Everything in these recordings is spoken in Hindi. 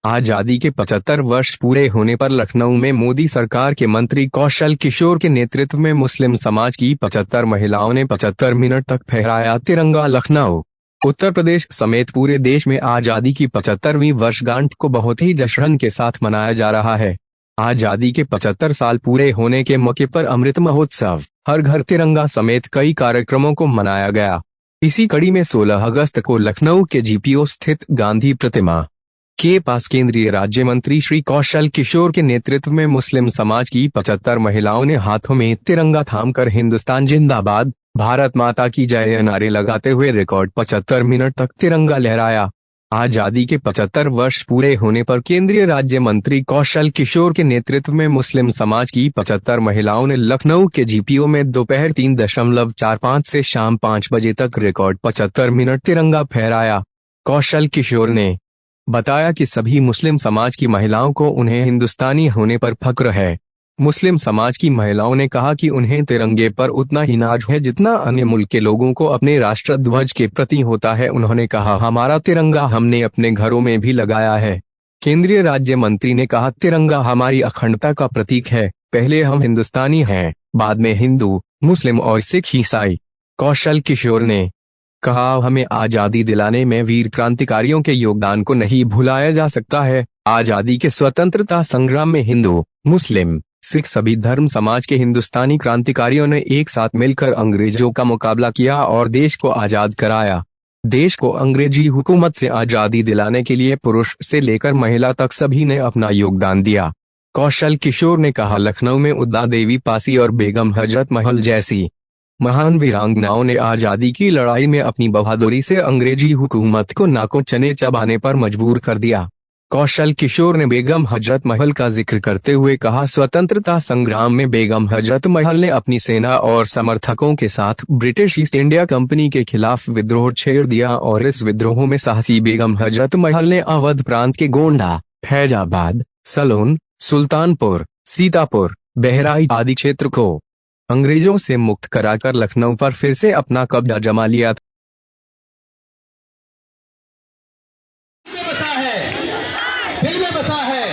आजादी के 75 वर्ष पूरे होने पर लखनऊ में मोदी सरकार के मंत्री कौशल किशोर के नेतृत्व में मुस्लिम समाज की 75 महिलाओं ने 75 मिनट तक फहराया तिरंगा। लखनऊ उत्तर प्रदेश समेत पूरे देश में आजादी की 75वीं वर्षगांठ को बहुत ही जश्न के साथ मनाया जा रहा है। आजादी के 75 साल पूरे होने के मौके पर अमृत महोत्सव, हर घर तिरंगा समेत कई कार्यक्रमों को मनाया गया। इसी कड़ी में 16 अगस्त को लखनऊ के जीपीओ स्थित गांधी प्रतिमा के पास केंद्रीय राज्य मंत्री श्री कौशल किशोर के नेतृत्व में मुस्लिम समाज की 75 महिलाओं ने हाथों में तिरंगा थामकर हिंदुस्तान जिंदाबाद, भारत माता की जय नारे लगाते हुए रिकॉर्ड 75 मिनट तक तिरंगा लहराया। आजादी के 75 वर्ष पूरे होने पर केंद्रीय राज्य मंत्री कौशल किशोर के नेतृत्व में मुस्लिम समाज की 75 महिलाओं ने लखनऊ के जीपीओ में दोपहर 3:45 से शाम 5 बजे तक रिकॉर्ड 75 मिनट तिरंगा फहराया। कौशल किशोर ने बताया कि सभी मुस्लिम समाज की महिलाओं को उन्हें हिंदुस्तानी होने पर फक्र है। मुस्लिम समाज की महिलाओं ने कहा कि उन्हें तिरंगे पर उतना ही नाज है जितना अन्य मुल्क के लोगों को अपने राष्ट्र ध्वज के प्रति होता है। उन्होंने कहा, हमारा तिरंगा हमने अपने घरों में भी लगाया है। केंद्रीय राज्य मंत्री ने कहा, तिरंगा हमारी अखंडता का प्रतीक है। पहले हम हिंदुस्तानी हैं, बाद में हिंदू, मुस्लिम और सिख ईसाई। कौशल किशोर ने कहा, हमें आजादी दिलाने में वीर क्रांतिकारियों के योगदान को नहीं भुलाया जा सकता है। आजादी के स्वतंत्रता संग्राम में हिंदू, मुस्लिम, सिख सभी धर्म समाज के हिंदुस्तानी क्रांतिकारियों ने एक साथ मिलकर अंग्रेजों का मुकाबला किया और देश को आजाद कराया। देश को अंग्रेजी हुकूमत से आजादी दिलाने के लिए पुरुष से लेकर महिला तक सभी ने अपना योगदान दिया। कौशल किशोर ने कहा, लखनऊ में उद्दा देवी पासी और बेगम हजरत महल जैसी महान वीरांगनाओं ने आजादी की लड़ाई में अपनी बहादुरी से अंग्रेजी हुकूमत को नाकों चने चबाने पर मजबूर कर दिया। कौशल किशोर ने बेगम हजरत महल का जिक्र करते हुए कहा, स्वतंत्रता संग्राम में बेगम हजरत महल ने अपनी सेना और समर्थकों के साथ ब्रिटिश ईस्ट इंडिया कंपनी के खिलाफ विद्रोह छेड़ दिया और इस विद्रोह में साहसी बेगम हजरत महल ने अवध प्रांत के गोंडा, फैजाबाद, सलोन, सुल्तानपुर, सीतापुर, बहराइच आदि क्षेत्र को अंग्रेजों से मुक्त कराकर लखनऊ पर फिर से अपना कब्जा जमा लिया था। दिल में बसा है,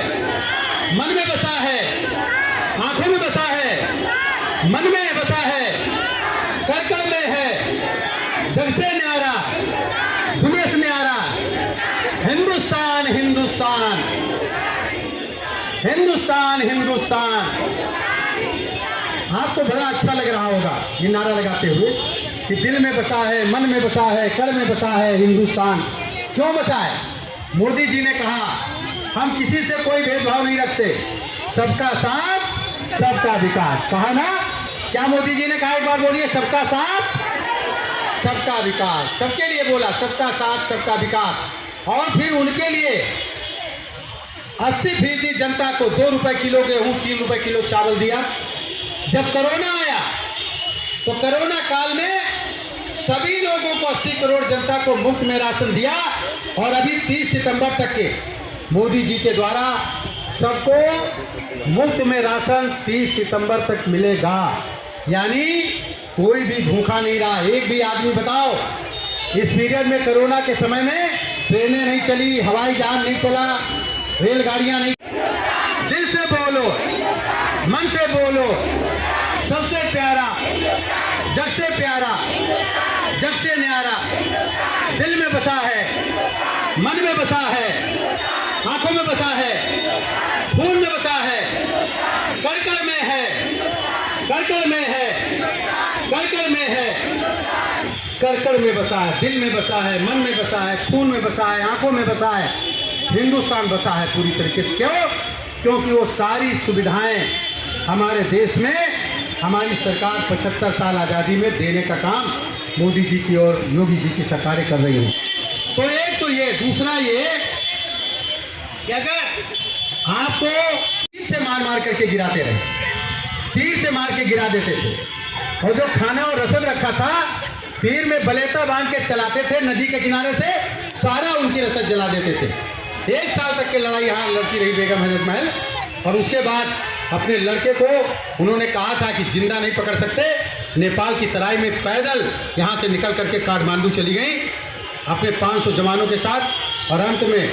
मन में बसा है, आंखों में बसा है, मन में बसा है, कण-कण में है, जग से न्यारा, दुनिया से न्यारा, हिंदुस्तान हिंदुस्तान, हिंदुस्तान हिंदुस्तान। आपको बड़ा अच्छा लग रहा होगा ये नारा लगाते हुए कि दिल में बसा है, मन में बसा है, कण में बसा है हिंदुस्तान। क्यों बसा है? मोदी जी ने कहा, हम किसी से कोई भेदभाव नहीं रखते, सबका साथ सबका विकास। कहा ना, क्या मोदी जी ने कहा? एक बार बोलिए, सबका साथ सबका विकास। सबके लिए बोला, सबका साथ सबका विकास। और फिर उनके लिए 80% जनता को 2 रुपए किलो गेहूं, 3 रुपए किलो चावल दिया। जब कोरोना आया तो कोरोना काल में सभी लोगों को 80 करोड़ जनता को मुफ्त में राशन दिया। और अभी 30 सितंबर तक के मोदी जी के द्वारा सबको मुफ्त में राशन 30 सितंबर तक मिलेगा। यानी कोई भी भूखा नहीं रहा। एक भी आदमी बताओ, इस पीरियड में कोरोना के समय में ट्रेनें नहीं चली, हवाई जहाज नहीं चला, रेलगाड़ियां नहीं। दिल से बोलो, मन से बोलो, सबसे प्यारा, जग से प्यारा, जग से न्यारा, दिल में बसा है, मन में बसा है, आंखों में बसा है, खून में बसा है, कण-कण में है, कण-कण में है, कण-कण में है, कण-कण में बसा है, दिल में बसा है, मन में बसा है, खून में बसा है, आंखों में बसा है, हिंदुस्तान बसा है पूरी तरीके से। क्यों? क्योंकि वो सारी सुविधाएं हमारे देश में हमारी सरकार 75 साल आज़ादी में देने का काम मोदी जी की और योगी जी की सरकारें कर रही हैं। तो एक तो ये, दूसरा ये कि अगर आपको तीर से मार मार करके गिराते रहे, तीर से मार के गिरा देते थे, और जो खाना और रसद रखा था तीर में बलेता बांध के चलाते थे, नदी के किनारे से सारा उनकी रसद जला देते थे। 1 साल तक की लड़ाई यहाँ लड़ती रही बेगम हजरत महल। और उसके बाद अपने लड़के को उन्होंने कहा था कि जिंदा नहीं पकड़ सकते, नेपाल की तराई में पैदल यहाँ से निकल करके काठमांडू चली गई अपने 500 जवानों के साथ। और अंत में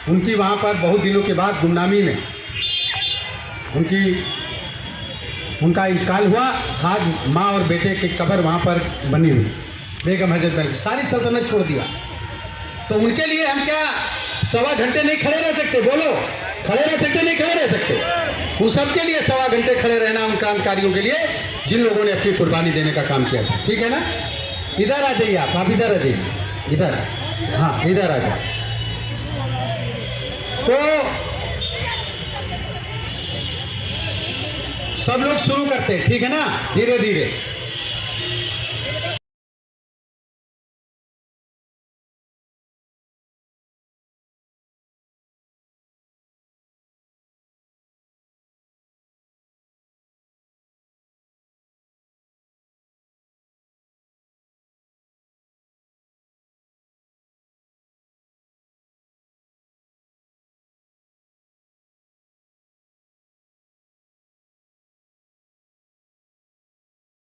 उनकी वहाँ पर बहुत दिनों के बाद गुमनामी में उनका इंतकाल हुआ। आज माँ और बेटे की कब्र वहाँ पर बनी हुई, बेगम हजरत बेगम, सारी सल्तनत छोड़ दिया। तो उनके लिए हम क्या 1.25 घंटे नहीं खड़े रह सकते? बोलो, खड़े रह सकते? नहीं खड़े रह सकते? उन सबके लिए 1.25 घंटे खड़े रहना, उन क्रांतिकारियों के लिए जिन लोगों ने अपनी कुर्बानी देने का काम किया था। ठीक है ना? इधर आ जाइए, आप इधर आ जाइए, इधर, हाँ इधर आ जाइए। तो सब लोग शुरू करते हैं, ठीक है ना, धीरे धीरे।